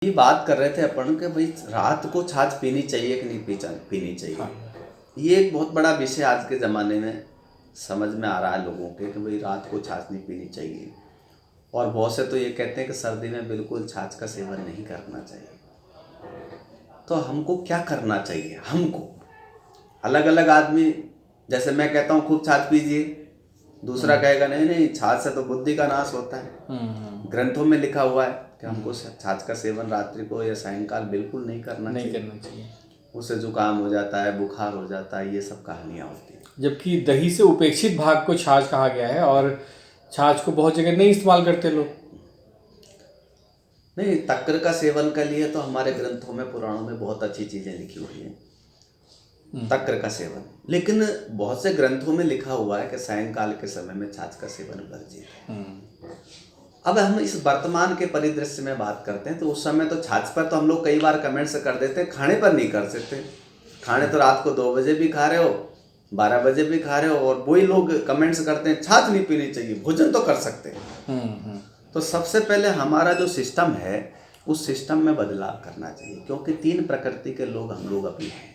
ये बात कर रहे थे अपन कि भाई रात को छाछ पीनी चाहिए कि नहीं पीनी चाहिए। हाँ। ये एक बहुत बड़ा विषय आज के ज़माने में समझ में आ रहा है लोगों के कि भाई रात को छाछ नहीं पीनी चाहिए। और बहुत से तो ये कहते हैं कि सर्दी में बिल्कुल छाछ का सेवन नहीं करना चाहिए। तो हमको क्या करना चाहिए? हमको अलग अलग आदमी, जैसे मैं कहता हूँ खूब छाछ पीजिए, दूसरा कहेगा नहीं नहीं छाछ से तो बुद्धि का नाश होता है। ग्रंथों में लिखा हुआ है कि हमको छाछ का सेवन रात्रि को या सायंकाल बिल्कुल नहीं करना चाहिए। उससे जुकाम हो जाता है, बुखार हो जाता है, ये सब कहानियाँ होती हैं। जबकि दही से उपेक्षित भाग को छाछ कहा गया है और छाछ को बहुत जगह नहीं इस्तेमाल करते लोग। नहीं, तक्र का सेवन के लिए तो हमारे ग्रंथों में, पुराणों में बहुत अच्छी चीज़ें लिखी हुई हैं, तक्र का सेवन। लेकिन बहुत से ग्रंथों में लिखा हुआ है कि सायंकाल के समय में छाछ का सेवन वर्जित है। अब हम इस वर्तमान के परिदृश्य में बात करते हैं तो उस समय तो छाछ पर तो हम लोग कई बार कमेंट्स कर देते हैं, खाने पर नहीं कर सकते। खाने तो रात को 2 बजे भी खा रहे हो, 12 बजे भी खा रहे हो, और वही लोग कमेंट्स करते हैं छाछ नहीं पीनी चाहिए, भोजन तो कर सकते हैं। तो सबसे पहले हमारा जो सिस्टम है उस सिस्टम में बदलाव करना चाहिए, क्योंकि 3 प्रकृति के लोग हम लोग अभी हैं,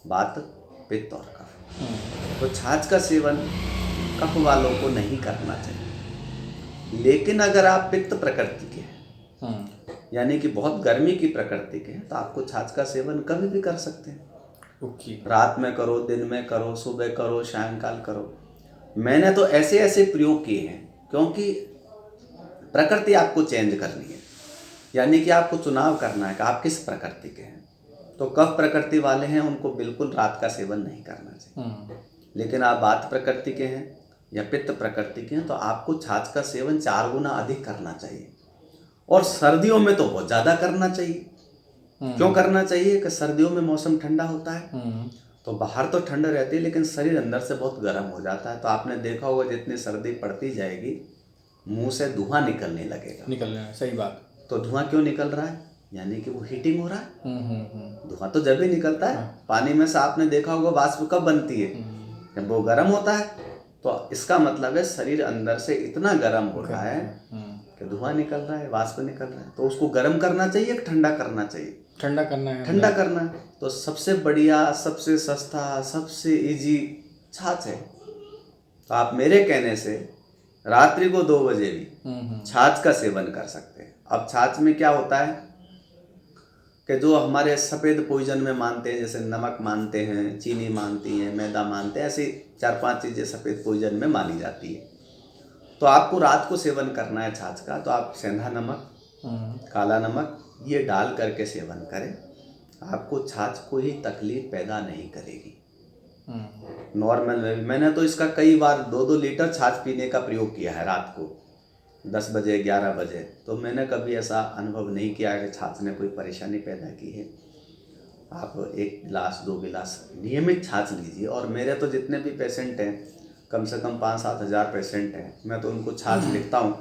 वात, पित्त और कफ। तो छाछ का सेवन कफ वालों को नहीं करना चाहिए। लेकिन अगर आप पित्त प्रकृति के हैं, यानी कि बहुत गर्मी की प्रकृति के हैं, तो आपको छाछ का सेवन कभी भी कर सकते हैं। रात में करो, दिन में करो, सुबह करो, सायंकाल करो। मैंने तो ऐसे ऐसे प्रयोग किए हैं, क्योंकि प्रकृति आपको चेंज करनी है, यानी कि आपको चुनाव करना है कि आप किस प्रकृति के हैं। तो कफ प्रकृति वाले हैं, उनको बिल्कुल रात का सेवन नहीं करना चाहिए। लेकिन आप वात प्रकृति के हैं या पित्त प्रकृति के हैं तो आपको छाछ का सेवन 4 गुना अधिक करना चाहिए। और सर्दियों में तो बहुत ज़्यादा करना चाहिए। क्यों करना चाहिए? कि सर्दियों में मौसम ठंडा होता है, तो बाहर तो ठंड रहती है लेकिन शरीर अंदर से बहुत गर्म हो जाता है। तो आपने देखा होगा जितनी सर्दी पड़ती जाएगी मुंह से धुआं निकलने लगेगा। सही बात। तो धुआं क्यों निकल रहा है? यानी कि वो हीटिंग हो रहा है। धुआं तो जब भी निकलता है, पानी में से आपने देखा होगा वाष्प कब बनती है? जब वो गर्म होता है। तो इसका मतलब है शरीर अंदर से इतना गर्म हो रहा है कि धुआं निकल रहा है, वाष्प निकल रहा है। तो उसको गर्म करना चाहिए कि ठंडा करना चाहिए? ठंडा करना है। ठंडा करना है। तो सबसे बढ़िया, सबसे सस्ता, सबसे इजी छाछ है। तो आप मेरे कहने से रात्रि को 2 बजे भी छाछ का सेवन कर सकते हैं। अब छाछ में क्या होता है कि जो हमारे सफ़ेद पॉइजन में मानते हैं, जैसे नमक मानते हैं, चीनी मानती हैं, मैदा मानते हैं, ऐसी 4-5 चीज़ें सफ़ेद पॉइजन में मानी जाती है। तो आपको रात को सेवन करना है छाछ का, तो आप सेंधा नमक, काला नमक ये डाल करके सेवन करें। आपको छाछ कोई तकलीफ पैदा नहीं करेगी। नॉर्मल में भी मैंने तो इसका कई बार 2-2 लीटर छाछ पीने का प्रयोग किया है रात को 10 बजे 11 बजे। तो मैंने कभी ऐसा अनुभव नहीं किया कि छाछ ने कोई परेशानी पैदा की है। आप 1 गिलास 2 गिलास नियमित छाछ लीजिए। और मेरे तो जितने भी पेशेंट हैं, कम से कम 5-7 हज़ार पेशेंट हैं, मैं तो उनको छाछ लिखता हूँ।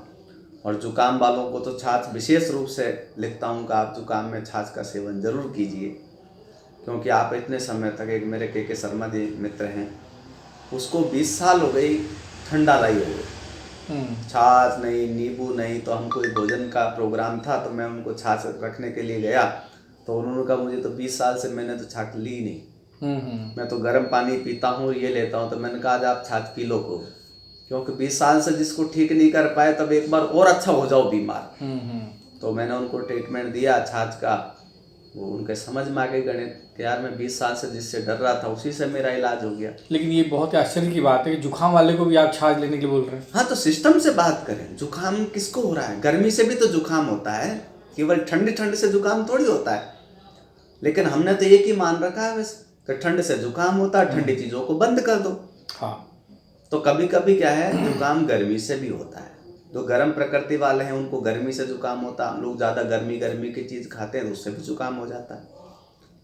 और जुकाम वालों को तो छाछ विशेष रूप से लिखता हूँ कि आप जुकाम में छाछ का सेवन ज़रूर कीजिए। क्योंकि आप इतने समय तक, एक मेरे के शर्मा जी मित्र हैं, उसको 20 साल हो गई ठंडा लाई हो गई, छाछ नहीं, नींबू नहीं। तो हमको एक भोजन का प्रोग्राम था, तो मैं उनको छाछ रखने के लिए गया, तो उन्होंने कहा मुझे तो 20 साल से मैंने तो छाछ ली नहीं, मैं तो गर्म पानी पीता हूँ और ये लेता हूँ। तो मैंने कहा आज आप छाछ पी लो को, क्योंकि 20 साल से जिसको ठीक नहीं कर पाए तब एक बार और अच्छा हो जाओ बीमार। तो मैंने उनको ट्रीटमेंट दिया छाछ का। वो उनके समझ में आ गई गणित कि यार मैं 20 साल से जिससे डर रहा था उसी से मेरा इलाज हो गया। लेकिन ये बहुत आश्चर्य की बात है कि जुकाम वाले को भी आप छाछ लेने के लिए बोल रहे हैं। हाँ, तो सिस्टम से बात करें। जुकाम किसको हो रहा है? गर्मी से भी तो जुकाम होता है, केवल ठंड से जुकाम थोड़ी होता है। लेकिन हमने तो एक ही मान रखा है बस कि ठंड से जुकाम होता है, ठंडी चीज़ों को बंद कर दो। हाँ। तो कभी कभी क्या है, जुकाम गर्मी से भी होता है। जो गर्म प्रकृति वाले हैं उनको गर्मी से जुकाम होता है। हम लोग ज़्यादा गर्मी की चीज़ खाते हैं तो उससे भी जुकाम हो जाता है।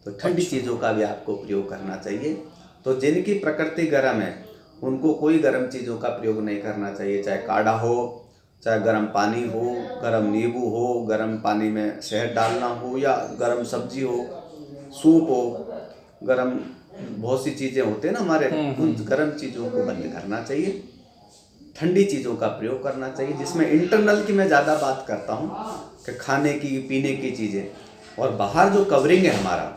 तो ठंडी चीज़ों का भी आपको प्रयोग करना चाहिए। तो जिनकी प्रकृति गर्म है उनको कोई गर्म चीज़ों का प्रयोग नहीं करना चाहिए, चाहे काढ़ा हो, चाहे गर्म पानी हो, गर्म नींबू हो, गर्म पानी में शहद डालना हो, या गर्म सब्जी हो, सूप हो, गर्म बहुत सी चीज़ें होते हैं ना हमारे, उन गर्म चीज़ों को बंद करना चाहिए। ठंडी चीज़ों का प्रयोग करना चाहिए, जिसमें इंटरनल की मैं ज़्यादा बात करता हूँ कि कि खाने की पीने की चीज़ें, और बाहर जो कवरिंग है हमारा,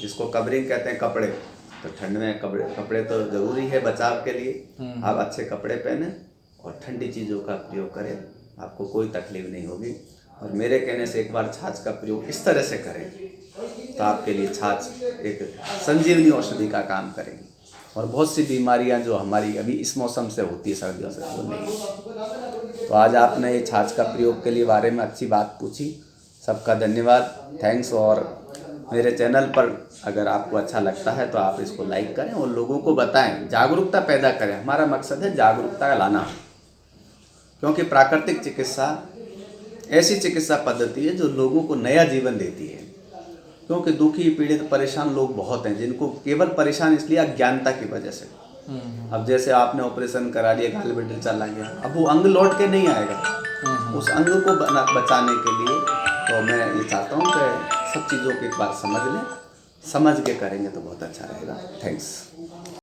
जिसको कवरिंग कहते हैं कपड़े, तो ठंड में कपड़े तो ज़रूरी है बचाव के लिए। आप अच्छे कपड़े पहने और ठंडी चीज़ों का प्रयोग करें, आपको कोई तकलीफ नहीं होगी। और मेरे कहने से एक बार छाछ का प्रयोग इस तरह से करें तो आपके लिए छाछ एक संजीवनी औषधि का काम करेगी, और बहुत सी बीमारियां जो हमारी अभी इस मौसम से होती है, सर्दियों से, वो नहीं। तो आज आपने ये छाछ का प्रयोग के लिए बारे में अच्छी बात पूछी, सबका धन्यवाद, थैंक्स। और मेरे चैनल पर अगर आपको अच्छा लगता है तो आप इसको लाइक करें और लोगों को बताएं, जागरूकता पैदा करें। हमारा मकसद है जागरूकता लाना, क्योंकि प्राकृतिक चिकित्सा ऐसी चिकित्सा पद्धति है जो लोगों को नया जीवन देती है। क्योंकि दुखी, पीड़ित, परेशान लोग बहुत हैं, जिनको केवल परेशान इसलिए अज्ञानता की वजह से। अब जैसे आपने ऑपरेशन करा लिया, गाल चला गया, अब वो अंग लौट के नहीं आएगा। उस अंग को बचाने के लिए तो मैं ये चाहता हूँ कि सब चीज़ों को एक बार समझ लें, समझ के करेंगे तो बहुत अच्छा रहेगा। थैंक्स।